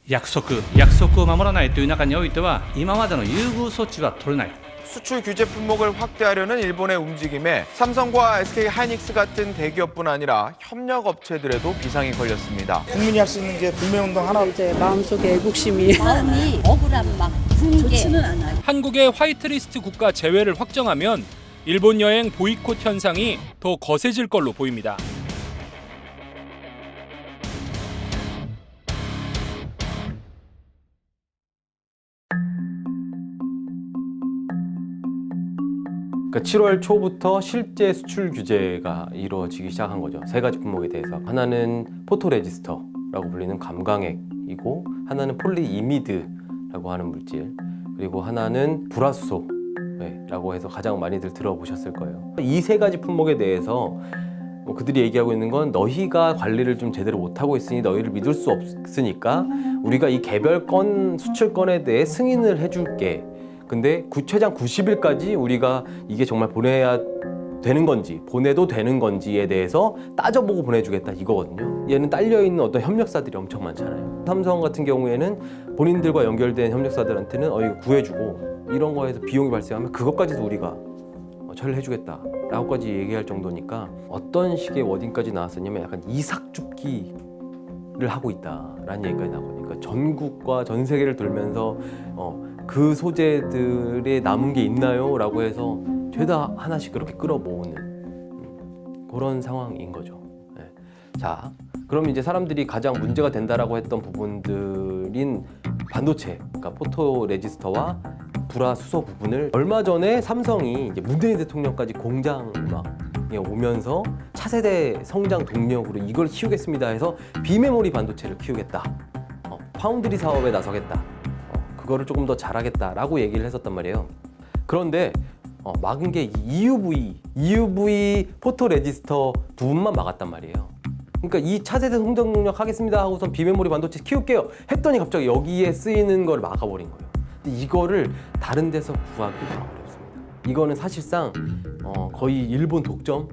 約束を守らないという中においては今までの優遇措置は取れない。 수출 규제 품목을 확대하려는 일본의 움직임에 삼성과 SK 하이닉스 같은 대기업뿐 아니라 협력 업체들에도 비상이 걸렸습니다. 국민이 할 수 있는 게 불매운동 하나. 이제 마음속에 애국심이 마음이 억울한 막 좋지는 않아요. 한국의 화이트리스트 국가 제외를 확정하면 일본 여행 보이콧 현상이 더 거세질 걸로 보입니다. 그러니까 7월 초부터 실제 수출 규제가 이루어지기 시작한 거죠. 세 가지 품목에 대해서. 하나는 포토레지스터라고 불리는 감광액이고, 하나는 폴리이미드라고 하는 물질, 그리고 하나는 불화수소라고 해서 가장 많이들 들어보셨을 거예요. 이 세 가지 품목에 대해서 그들이 얘기하고 있는 건 너희가 관리를 좀 제대로 못하고 있으니 너희를 믿을 수 없으니까 우리가 이 개별 건 수출건에 대해 승인을 해줄게. 근데 최장 90일까지 우리가 이게 정말 보내야 되는 건지 보내도 되는 건지에 대해서 따져보고 보내주겠다 이거거든요. 얘는 딸려있는 어떤 협력사들이 엄청 많잖아요. 삼성 같은 경우에는 본인들과 연결된 협력사들한테는 이거 구해주고 이런 거에서 비용이 발생하면 그것까지도 우리가 처리해주겠다 라고까지 얘기할 정도니까 어떤 식의 워딩까지 나왔었냐면 약간 이삭줍기를 하고 있다라는 얘기까지 나오니까 그러니까 전국과 전 세계를 돌면서 그 소재들에 남은 게 있나요? 라고 해서 죄다 하나씩 그렇게 끌어모으는 그런 상황인 거죠. 네. 자, 그럼 이제 사람들이 가장 문제가 된다라고 했던 부분들인 반도체, 그러니까 포토레지스터와 불화수소 부분을 얼마 전에 삼성이 이제 문재인 대통령까지 공장 막 오면서 차세대 성장 동력으로 이걸 키우겠습니다 해서 비메모리 반도체를 키우겠다. 파운드리 사업에 나서겠다. 그거를 조금 더 잘하겠다라고 얘기를 했었단 말이에요. 그런데 막은 게 EUV 포토레지스터 두 분만 막았단 말이에요. 그러니까 이 차세대 성장 동력 하겠습니다 하고선 비메모리 반도체 키울게요 했더니 갑자기 여기에 쓰이는 걸 막아버린 거예요. 근데 이거를 다른 데서 구하기가 어렵습니다. 이거는 사실상 거의 일본 독점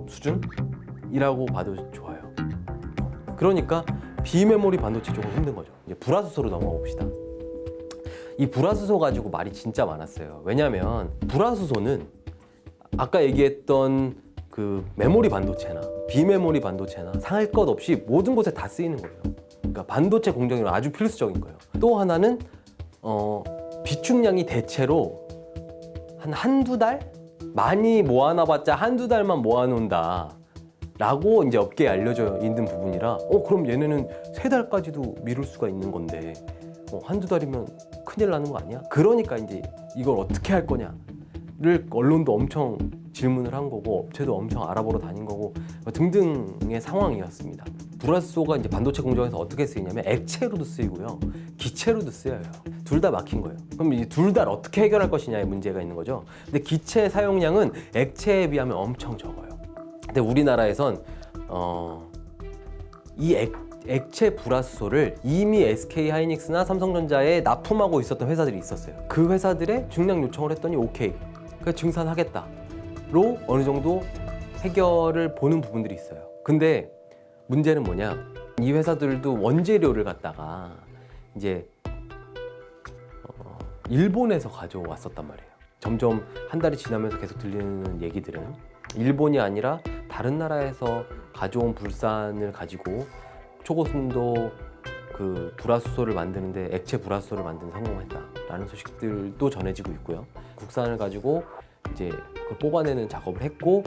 수준이라고 봐도 좋아요. 그러니까 비메모리 반도체 조금 힘든 거죠. 이제 불화수소로 넘어가 봅시다. 이 불화수소 가지고 말이 진짜 많았어요. 왜냐하면 불화수소는 아까 얘기했던 그 메모리 반도체나 비메모리 반도체나 상할 것 없이 모든 곳에 다 쓰이는 거예요. 그러니까 반도체 공정에는 아주 필수적인 거예요. 또 하나는 비축량이 대체로 한두 달? 많이 모아놔봤자 한두 달만 모아놓는다 라고 이제 업계에 알려져 있는 부분이라 그럼 얘네는 3달까지도 미룰 수가 있는 건데 한두 달이면 큰일 나는 거 아니야? 그러니까 이제 이걸 어떻게 할 거냐를 언론도 엄청 질문을 한 거고 업체도 엄청 알아보러 다닌 거고 등등의 상황이었습니다. 불화수소가 이제 반도체 공정에서 어떻게 쓰이냐면 액체로도 쓰이고요, 기체로도 쓰여요. 둘 다 막힌 거예요. 그럼 이 둘 다 어떻게 해결할 것이냐의 문제가 있는 거죠. 근데 기체 사용량은 액체에 비하면 엄청 적어요. 근데 우리나라에선 이 액체 불화수소를 이미 SK 하이닉스나 삼성전자에 납품하고 있었던 회사들이 있었어요. 그 회사들의 중량 요청을 했더니 오케이, 그 증산하겠다로 어느 정도 해결을 보는 부분들이 있어요. 근데 문제는 뭐냐? 이 회사들도 원재료를 갖다가 이제 일본에서 가져왔었단 말이에요. 점점 한 달이 지나면서 계속 들리는 얘기들은 일본이 아니라 다른 나라에서 가져온 불산을 가지고 초고순도 그 불화수소를 만드는데 액체 불화수소를 만드는 성공했다라는 소식들도 전해지고 있고요. 국산을 가지고 이제 그걸 뽑아내는 작업을 했고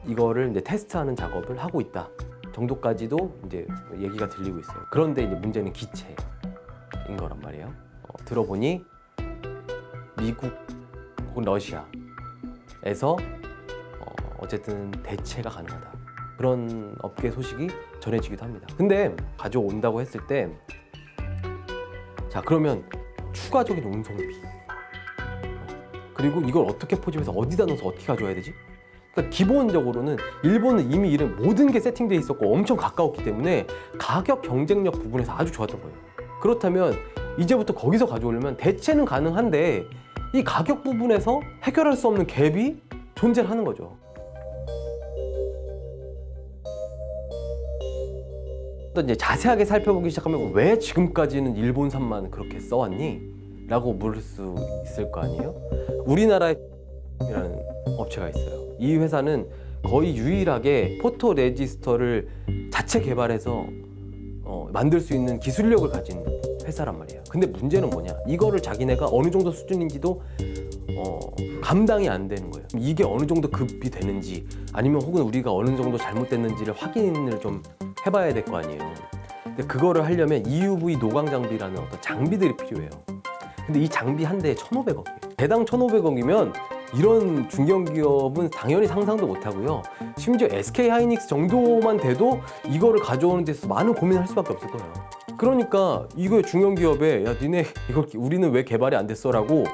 이거를 이제 테스트하는 작업을 하고 있다 정도까지도 이제 얘기가 들리고 있어요. 그런데 이제 문제는 기체인 거란 말이에요. 들어보니 미국 혹은 러시아에서 어쨌든 대체가 가능하다. 그런 업계 소식이 전해지기도 합니다. 근데 가져온다고 했을 때 자, 그러면 추가적인 운송비 그리고 이걸 어떻게 포집해서 어디다 넣어서 어떻게 가져와야 되지? 그러니까 기본적으로는 일본은 이미 이런 모든 게 세팅되어 있었고 엄청 가까웠기 때문에 가격 경쟁력 부분에서 아주 좋았던 거예요. 그렇다면 이제부터 거기서 가져오려면 대체는 가능한데 이 가격 부분에서 해결할 수 없는 갭이 존재를 하는 거죠. 또 이제 자세하게 살펴보기 시작하면 왜 지금까지는 일본산만 그렇게 써왔니? 라고 물을 수 있을 거 아니에요? 우리나라에 이라는 업체가 있어요. 이 회사는 거의 유일하게 포토 레지스터를 자체 개발해서 만들 수 있는 기술력을 가진 회사란 말이에요. 근데 문제는 뭐냐? 이거를 자기네가 어느 정도 수준인지도 감당이 안 되는 거예요. 이게 어느 정도 급이 되는지 아니면 혹은 우리가 어느 정도 잘못됐는지를 확인을 좀 해봐야 될 거 아니에요. 근데 그거를 하려면 EUV 노광 장비라는 어떤 장비들이 필요해요. 근데 이 장비 한 대에 1,500억이에요. 대당 1,500억이면 이런 중견기업은 당연히 상상도 못하고요. 심지어 SK 하이닉스 정도만 돼도 이거를 가져오는 데서 많은 고민을 할 수밖에 없을 거예요. 그러니까 이거 중견기업에 야 니네 이거 우리는 왜 개발이 안 됐어? 라고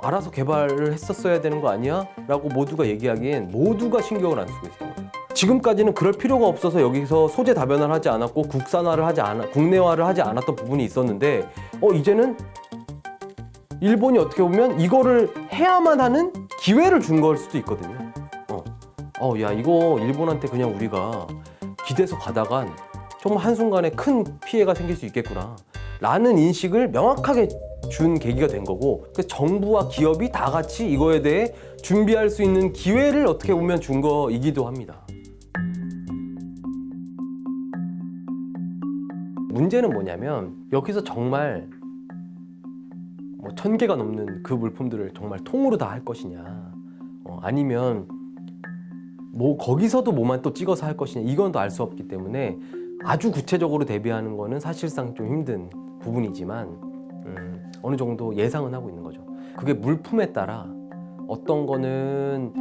알아서 개발을 했었어야 되는 거 아니야? 라고 모두가 얘기하기엔 모두가 신경을 안 쓰고 있었던 거예요. 지금까지는 그럴 필요가 없어서 여기서 소재 다변화를 하지 않았고 국내화를 하지 않았던 부분이 있었는데 이제는 일본이 어떻게 보면 이거를 해야만 하는 기회를 준 걸 수도 있거든요. 야 이거 일본한테 그냥 우리가 기대서 가다간 정말 한순간에 큰 피해가 생길 수 있겠구나 라는 인식을 명확하게 준 계기가 된 거고, 그래서 정부와 기업이 다 같이 이거에 대해 준비할 수 있는 기회를 어떻게 보면 준 거이기도 합니다. 문제는 뭐냐면 여기서 정말 1,000개가 넘는 그 물품들을 정말 통으로 다 할 것이냐, 아니면 거기서도 뭐만 또 찍어서 할 것이냐, 이건 또 알 수 없기 때문에 아주 구체적으로 대비하는 거는 사실상 좀 힘든 부분이지만 어느 정도 예상은 하고 있는 거죠. 그게 물품에 따라 어떤 거는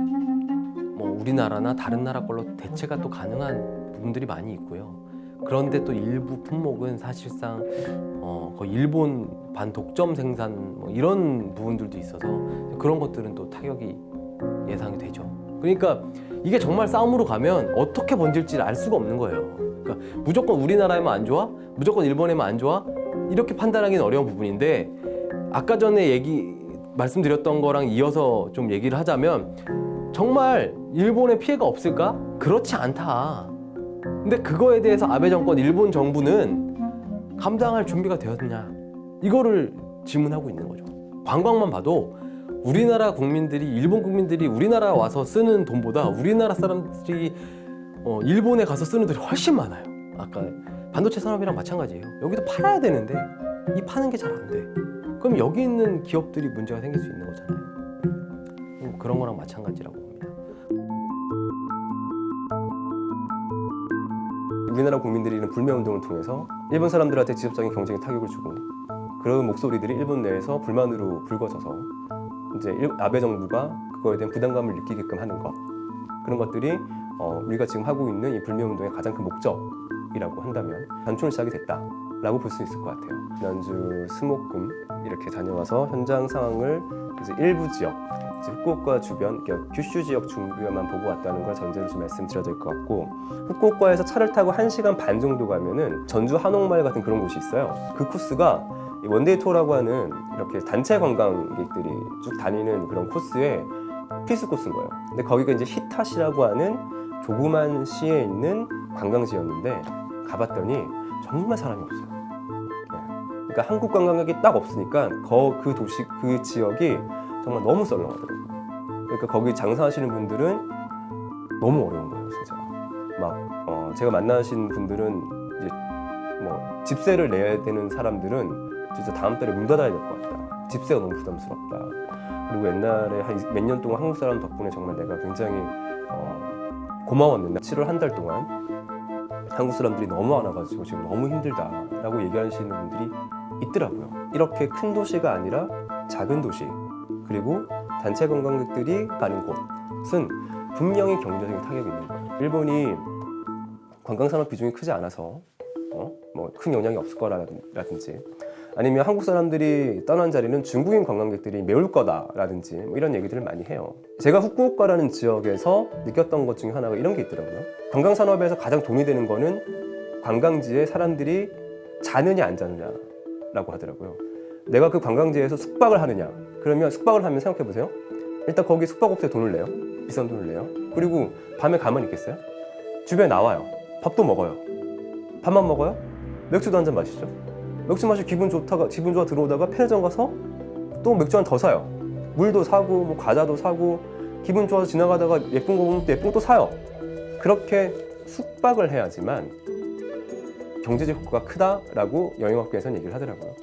우리나라나 다른 나라 걸로 대체가 또 가능한 부분들이 많이 있고요. 그런데 또 일부 품목은 사실상 거의 일본 반독점 생산 이런 부분들도 있어서 그런 것들은 또 타격이 예상이 되죠. 그러니까 이게 정말 싸움으로 가면 어떻게 번질지 알 수가 없는 거예요. 그러니까 무조건 우리나라에만 안 좋아? 무조건 일본에만 안 좋아? 이렇게 판단하기는 어려운 부분인데, 아까 전에 말씀드렸던 거랑 이어서 좀 얘기를 하자면 정말 일본에 피해가 없을까? 그렇지 않다. 근데 그거에 대해서 아베 정권, 일본 정부는 감당할 준비가 되었느냐, 이거를 질문하고 있는 거죠. 관광만 봐도 우리나라 국민들이, 일본 국민들이 우리나라 와서 쓰는 돈보다 우리나라 사람들이 일본에 가서 쓰는 돈이 훨씬 많아요. 아까 반도체 산업이랑 마찬가지예요. 여기도 팔아야 되는데 이 파는 게 잘 안 돼. 그럼 여기 있는 기업들이 문제가 생길 수 있는 거잖아요. 그런 거랑 마찬가지라고 봅니다. 우리나라 국민들이 이런 불매운동을 통해서 일본 사람들한테 직접적인 경쟁에 타격을 주고, 그런 목소리들이 일본 내에서 불만으로 불거져서 이제 아베 정부가 그거에 대한 부담감을 느끼게끔 하는 것, 그런 것들이 우리가 지금 하고 있는 이 불매운동의 가장 큰 목적이라고 한다면 단초는 시작이 됐다라고 볼 수 있을 것 같아요. 지난주 수목금 이렇게 다녀와서 현장 상황을 이제 일부 지역, 이제 후쿠오카 주변, 그러니까 규슈 지역 중부에만 보고 왔다는 걸 전제로 좀 말씀드려야 될 것 같고, 후쿠오카에서 차를 타고 1시간 반 정도 가면은 전주 한옥마을 같은 그런 곳이 있어요. 그 코스가 원데이 투어라고 하는 이렇게 단체 관광객들이 쭉 다니는 그런 코스에 필수 코스인 거예요. 근데 거기가 이제 히타시라고 하는 조그만 시에 있는 관광지였는데 가봤더니 정말 사람이 없어요. 그러니까 한국 관광객이 딱 없으니까 그 도시, 그 지역이 정말 너무 썰렁하더라고요. 그러니까 거기 장사하시는 분들은 너무 어려운 거예요, 진짜. 막 제가 만나신 분들은 이제 집세를 내야 되는 사람들은 진짜 다음 달에 문 닫아야 될 것 같다. 집세가 너무 부담스럽다. 그리고 옛날에 한 몇 년 동안 한국 사람 덕분에 정말 내가 굉장히 고마웠는데 7월 한 달 동안 한국 사람들이 너무 안 와가지고 지금 너무 힘들다라고 얘기하시는 분들이 있더라고요. 이렇게 큰 도시가 아니라 작은 도시, 그리고 단체 관광객들이 가는 곳은 분명히 경제적인 타격이 있는 거예요. 일본이 관광산업 비중이 크지 않아서 큰 영향이 없을 거라든지, 아니면 한국 사람들이 떠난 자리는 중국인 관광객들이 메울 거다라든지 이런 얘기들을 많이 해요. 제가 후쿠오카라는 지역에서 느꼈던 것 중에 하나가 이런 게 있더라고요. 관광산업에서 가장 돈이 되는 거는 관광지에 사람들이 자느냐 안 자느냐라고 하더라고요. 내가 그 관광지에서 숙박을 하느냐, 그러면 숙박을 하면 생각해보세요. 일단 거기 숙박업체에 돈을 내요. 비싼 돈을 내요. 그리고 밤에 가만히 있겠어요? 주변에 나와요. 밥도 먹어요. 밥만 먹어요? 맥주도 한 잔 마시죠. 맥주 마시고 기분 좋아 들어오다가 편의점 가서 또 맥주 한 더 사요. 물도 사고 뭐 과자도 사고 기분 좋아서 지나가다가 예쁜 거 보면 또 예쁜 거 또 사요. 그렇게 숙박을 해야지만 경제적 효과가 크다라고 여행업계에서는 얘기를 하더라고요.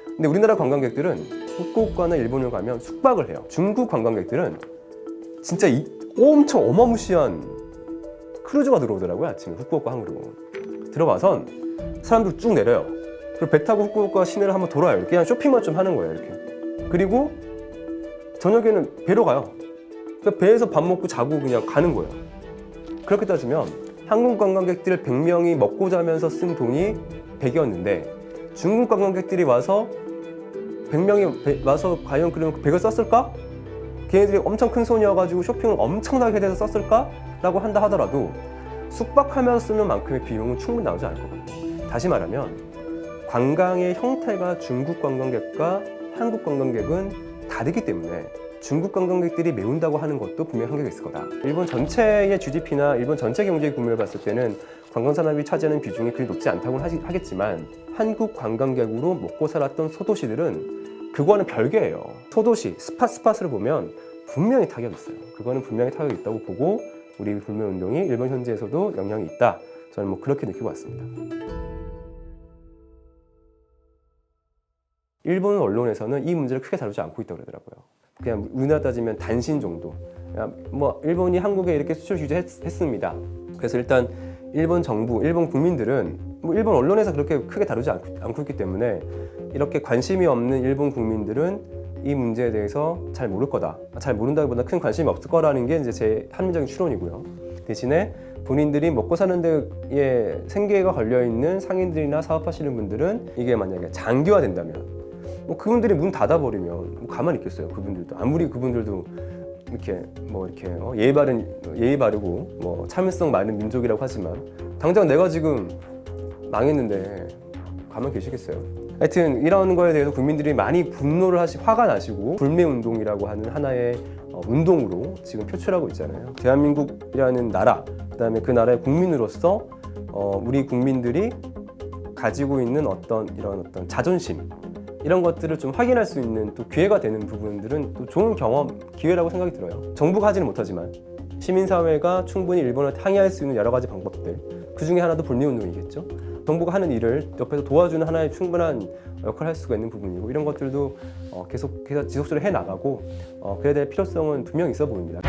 근데 우리나라 관광객들은 후쿠오카나 일본을 가면 숙박을 해요. 중국 관광객들은 진짜 엄청 어마무시한 크루즈가 들어오더라고요. 아침에 후쿠오카 항으로 들어와선 사람들 쭉 내려요. 그리고 배 타고 후쿠오카 시내를 한번 돌아요. 이렇게 그냥 쇼핑만 좀 하는 거예요. 이렇게. 그리고 저녁에는 배로 가요. 그러니까 배에서 밥 먹고 자고 그냥 가는 거예요. 그렇게 따지면 한국 관광객들 100명이 먹고 자면서 쓴 돈이 100이었는데 중국 관광객들이 와서 100명이 와서 과연 그러면 100을 썼을까? 걔네들이 엄청 큰 손이어가지고 쇼핑을 엄청나게 해서 썼을까? 라고 한다 하더라도 숙박하면서 쓰는 만큼의 비용은 충분히 나오지 않을 거거든요. 다시 말하면 관광의 형태가 중국 관광객과 한국 관광객은 다르기 때문에 중국 관광객들이 메운다고 하는 것도 분명히 한계가 있을 거다. 일본 전체의 GDP나 일본 전체 경제 규모를 봤을 때는 관광산업이 차지하는 비중이 그리 높지 않다고는 하겠지만 한국 관광객으로 먹고 살았던 소도시들은 그거는 별개예요. 소도시, 스팟을 보면 분명히 타격이 있어요. 그거는 분명히 타격이 있다고 보고 우리 불매운동이 일본 현지에서도 영향이 있다. 저는 뭐 그렇게 느끼고 왔습니다. 일본 언론에서는 이 문제를 크게 다루지 않고 있다고 그러더라고요. 그냥 우리나라 따지면 단신 정도. 뭐 일본이 한국에 이렇게 수출 규제했습니다. 그래서 일단 일본 정부, 일본 국민들은 뭐 일본 언론에서 그렇게 크게 다루지 않고 있기 때문에 이렇게 관심이 없는 일본 국민들은 이 문제에 대해서 잘 모를 거다. 잘 모른다기보다 큰 관심이 없을 거라는 게 이제 제 합리적인 추론이고요. 대신에 본인들이 먹고 사는 데에 생계가 걸려 있는 상인들이나 사업하시는 분들은 이게 만약에 장기화된다면 뭐 그분들이 문 닫아버리면 뭐 가만히 있겠어요. 그분들도 아무리 그분들도 이렇게 뭐 이렇게 예의 바르고 뭐 참을성 많은 민족이라고 하지만 당장 내가 지금 망했는데 가만히 계시겠어요. 하여튼 이런 거에 대해서 국민들이 많이 분노를 화가 나시고 불매운동이라고 하는 하나의 운동으로 지금 표출하고 있잖아요. 대한민국이라는 나라, 그다음에 그 나라의 국민으로서 우리 국민들이 가지고 있는 이런 자존심 이런 것들을 좀 확인할 수 있는 또 기회가 되는 부분들은 또 좋은 기회라고 생각이 들어요. 정부가 하지는 못하지만 시민사회가 충분히 일본을 항의할 수 있는 여러 가지 방법들, 그 중에 하나도 불매운동이겠죠. 정부가 하는 일을 옆에서 도와주는 하나의 충분한 역할을 할 수가 있는 부분이고 이런 것들도 계속해서 지속적으로 해나가고 그래야 될 필요성은 분명히 있어 보입니다.